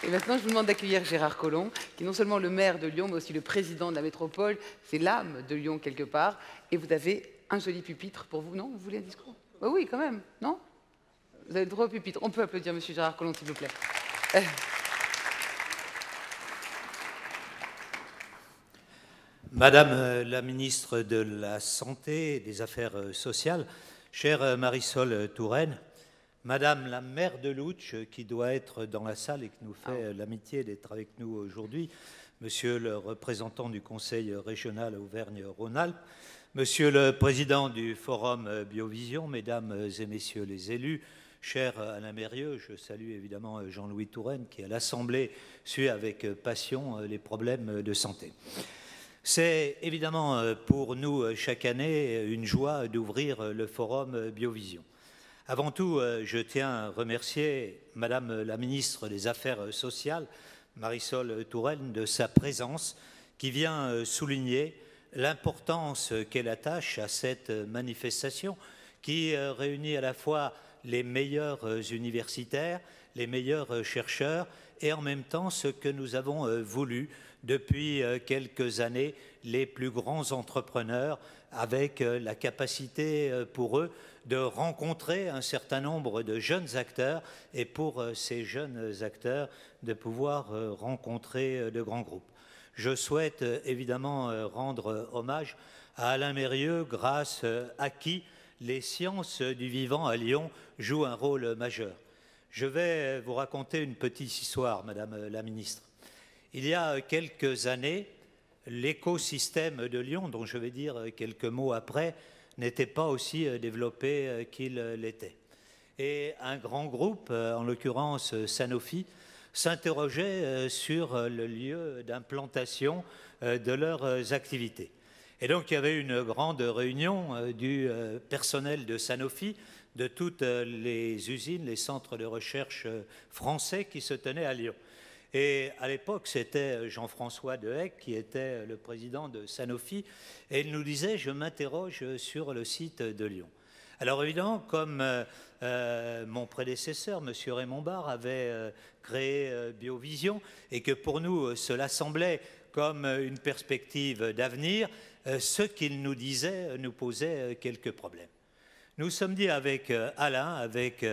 Et maintenant, je vous demande d'accueillir Gérard Collomb, qui est non seulement le maire de Lyon, mais aussi le président de la métropole. C'est l'âme de Lyon, quelque part. Et vous avez un joli pupitre pour vous, non? Vous voulez un discours? Bah oui, quand même, non? Vous avez le droit au pupitre. On peut applaudir M. Gérard Collomb, s'il vous plaît. Madame la ministre de la Santé et des Affaires sociales, chère Marisol Touraine, Madame la maire de Loutch, qui doit être dans la salle et qui nous fait l'amitié d'être avec nous aujourd'hui, Monsieur le représentant du Conseil régional Auvergne-Rhône-Alpes, Monsieur le président du Forum Biovision, Mesdames et Messieurs les élus, cher Alain Mérieux, je salue évidemment Jean-Louis Touraine, qui à l'Assemblée suit avec passion les problèmes de santé. C'est évidemment pour nous chaque année une joie d'ouvrir le Forum Biovision. Avant tout, je tiens à remercier Madame la ministre des Affaires sociales, Marisol Touraine, de sa présence qui vient souligner l'importance qu'elle attache à cette manifestation qui réunit à la fois les meilleurs universitaires, les meilleurs chercheurs et en même temps ce que nous avons voulu depuis quelques années, les plus grands entrepreneurs avec la capacité pour eux de rencontrer un certain nombre de jeunes acteurs et pour ces jeunes acteurs de pouvoir rencontrer de grands groupes. Je souhaite évidemment rendre hommage à Alain Mérieux, grâce à qui les sciences du vivant à Lyon jouent un rôle majeur. Je vais vous raconter une petite histoire, Madame la ministre. Il y a quelques années, l'écosystème de Lyon, dont je vais dire quelques mots après, n'était pas aussi développé qu'il l'était. Et un grand groupe, en l'occurrence Sanofi, s'interrogeait sur le lieu d'implantation de leurs activités. Et donc il y avait une grande réunion du personnel de Sanofi, de toutes les usines, les centres de recherche français qui se tenaient à Lyon. Et à l'époque, c'était Jean-François Dehecq qui était le président de Sanofi, et il nous disait « je m'interroge sur le site de Lyon ». Alors évidemment, comme mon prédécesseur, M. Raymond Barre, avait créé Biovision, et que pour nous, cela semblait comme une perspective d'avenir, ce qu'il nous disait nous posait quelques problèmes. Nous sommes dit avec Alain, avec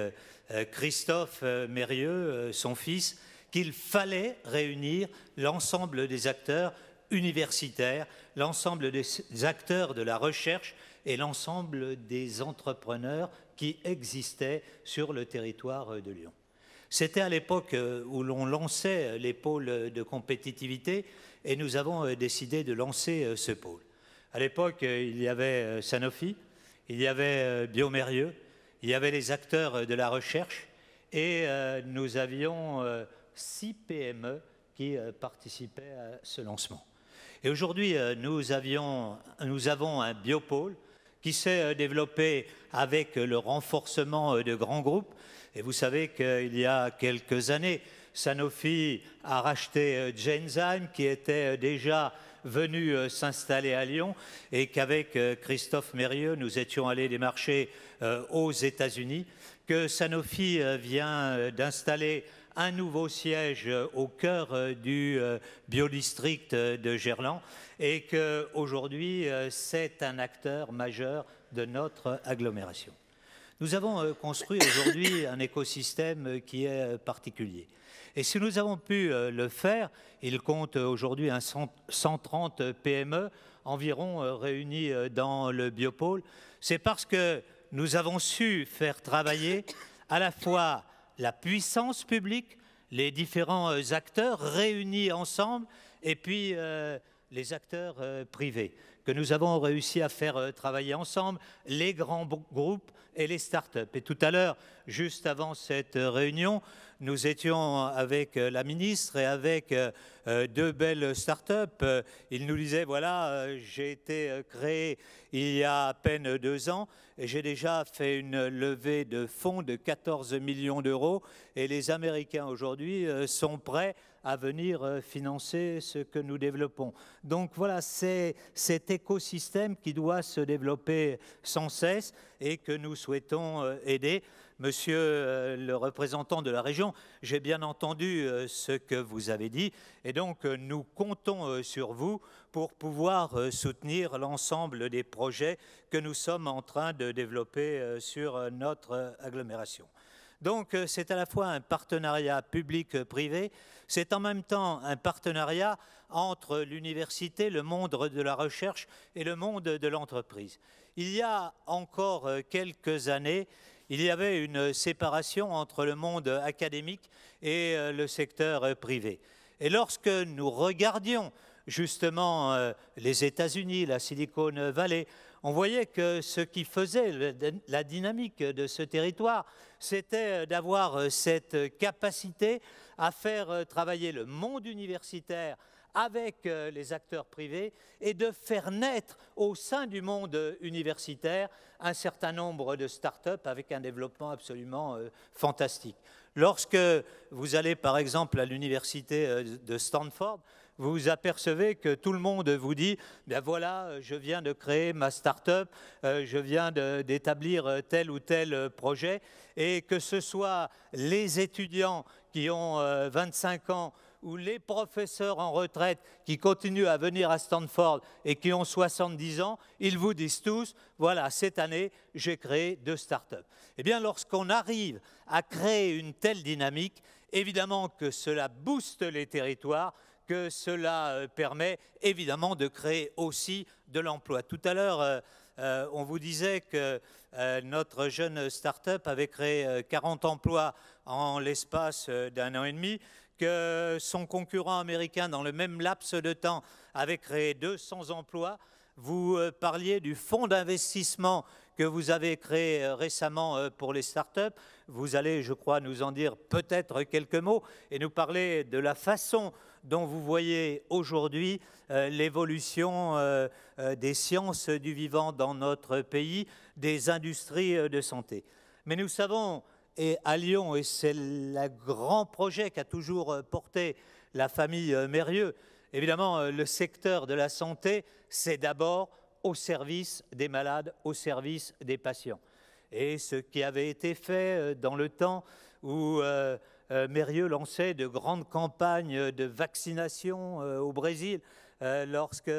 Christophe Mérieux, son fils, qu'il fallait réunir l'ensemble des acteurs universitaires, l'ensemble des acteurs de la recherche et l'ensemble des entrepreneurs qui existaient sur le territoire de Lyon. C'était à l'époque où l'on lançait les pôles de compétitivité et nous avons décidé de lancer ce pôle. À l'époque, il y avait Sanofi, il y avait Biomérieux, il y avait les acteurs de la recherche et nous avions 6 PME qui participaient à ce lancement. Et aujourd'hui, nous avons un biopôle qui s'est développé avec le renforcement de grands groupes. Et vous savez qu'il y a quelques années, Sanofi a racheté Genzyme, qui était déjà venu s'installer à Lyon, et qu'avec Christophe Mérieux, nous étions allés démarcher aux États-Unis, que Sanofi vient d'installer un nouveau siège au cœur du biodistrict de Gerland et qu'aujourd'hui, c'est un acteur majeur de notre agglomération. Nous avons construit aujourd'hui un écosystème qui est particulier. Et si nous avons pu le faire, il compte aujourd'hui 130 PME environ réunies dans le biopôle, c'est parce que nous avons su faire travailler à la fois la puissance publique, les différents acteurs réunis ensemble, et puis les acteurs privés, que nous avons réussi à faire travailler ensemble, les grands groupes et les start-up. Et tout à l'heure, juste avant cette réunion, nous étions avec la ministre et avec deux belles start-up. Il nous disait, voilà, j'ai été créé il y a à peine 2 ans et j'ai déjà fait une levée de fonds de 14 millions d'euros et les Américains aujourd'hui sont prêts à venir financer ce que nous développons. Donc voilà, c'est cet écosystème qui doit se développer sans cesse et que nous souhaitons aider. Monsieur le représentant de la région, j'ai bien entendu ce que vous avez dit et donc nous comptons sur vous pour pouvoir soutenir l'ensemble des projets que nous sommes en train de développer sur notre agglomération. Donc c'est à la fois un partenariat public-privé, c'est en même temps un partenariat entre l'université, le monde de la recherche et le monde de l'entreprise. Il y a encore quelques années, il y avait une séparation entre le monde académique et le secteur privé. Et lorsque nous regardions justement les États-Unis, la Silicon Valley, on voyait que ce qui faisait la dynamique de ce territoire, c'était d'avoir cette capacité à faire travailler le monde universitaire avec les acteurs privés et de faire naître au sein du monde universitaire un certain nombre de start-up avec un développement absolument fantastique. Lorsque vous allez par exemple à l'université de Stanford, vous vous apercevez que tout le monde vous dit « ben voilà, je viens de créer ma start-up, je viens d'établir tel ou tel projet » et que ce soit les étudiants qui ont 25 ans ou les professeurs en retraite qui continuent à venir à Stanford et qui ont 70 ans, ils vous disent tous, voilà, cette année, j'ai créé 2 start-up. Eh bien, lorsqu'on arrive à créer une telle dynamique, évidemment que cela booste les territoires, que cela permet évidemment de créer aussi de l'emploi. Tout à l'heure, on vous disait que notre jeune start-up avait créé 40 emplois en l'espace d'1 an et demi, que son concurrent américain, dans le même laps de temps, avait créé 200 emplois. Vous parliez du fonds d'investissement que vous avez créé récemment pour les startups. Vous allez, je crois, nous en dire peut-être quelques mots et nous parler de la façon dont vous voyez aujourd'hui l'évolution des sciences du vivant dans notre pays, des industries de santé. Mais nous savons, et à Lyon, et c'est le grand projet qu'a toujours porté la famille Mérieux, évidemment, le secteur de la santé, c'est d'abord au service des malades, au service des patients. Et ce qui avait été fait dans le temps où Mérieux lançait de grandes campagnes de vaccination au Brésil, lorsque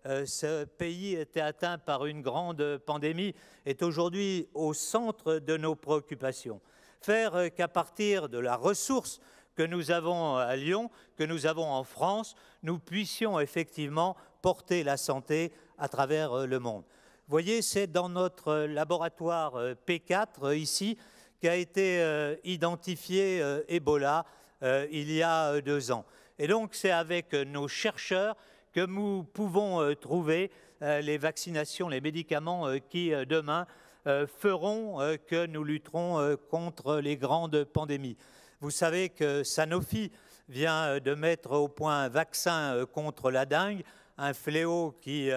ce pays était atteint par une grande pandémie, est aujourd'hui au centre de nos préoccupations. Faire qu'à partir de la ressource que nous avons à Lyon, que nous avons en France, nous puissions effectivement porter la santé à travers le monde. Vous voyez, c'est dans notre laboratoire P4, ici, qu'a été identifié Ebola il y a 2 ans. Et donc, c'est avec nos chercheurs que nous pouvons trouver les vaccinations, les médicaments qui, demain, feront que nous lutterons contre les grandes pandémies. Vous savez que Sanofi vient de mettre au point un vaccin contre la dengue, un fléau qui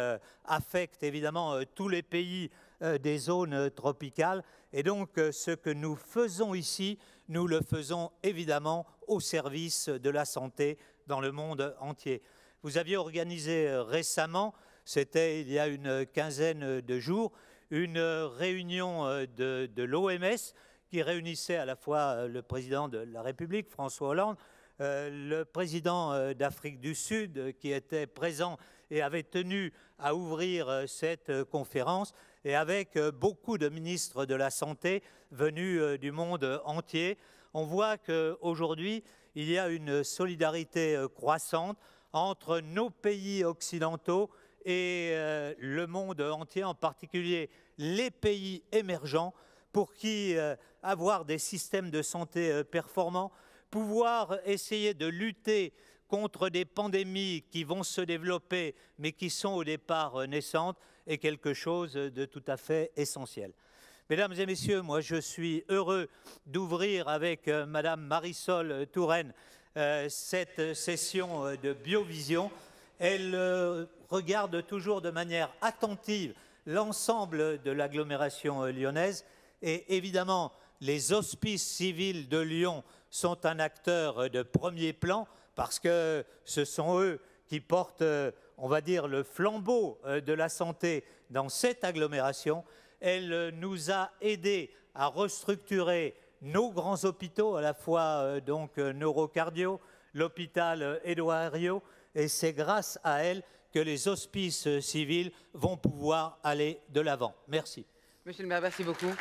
affecte évidemment tous les pays des zones tropicales. Et donc, ce que nous faisons ici, nous le faisons évidemment au service de la santé dans le monde entier. Vous aviez organisé récemment, c'était il y a une quinzaine de jours, une réunion de l'OMS qui réunissait à la fois le président de la République, François Hollande, le président d'Afrique du Sud qui était présent et avait tenu à ouvrir cette conférence, et avec beaucoup de ministres de la Santé venus du monde entier. On voit qu'aujourd'hui, il y a une solidarité croissante entre nos pays occidentaux et le monde entier, en particulier les pays émergents, pour qui avoir des systèmes de santé performants, pouvoir essayer de lutter contre des pandémies qui vont se développer, mais qui sont au départ naissantes, est quelque chose de tout à fait essentiel. Mesdames et messieurs, moi je suis heureux d'ouvrir avec Madame Marisol Touraine cette session de Biovision. Elle regarde toujours de manière attentive l'ensemble de l'agglomération lyonnaise et évidemment les hospices civils de Lyon sont un acteur de premier plan parce que ce sont eux qui portent, on va dire, le flambeau de la santé dans cette agglomération. Elle nous a aidés à restructurer nos grands hôpitaux, à la fois donc neurocardio, l'hôpital Édouard Herriot, et c'est grâce à elle que les hospices civils vont pouvoir aller de l'avant. Merci. Monsieur le maire, merci beaucoup.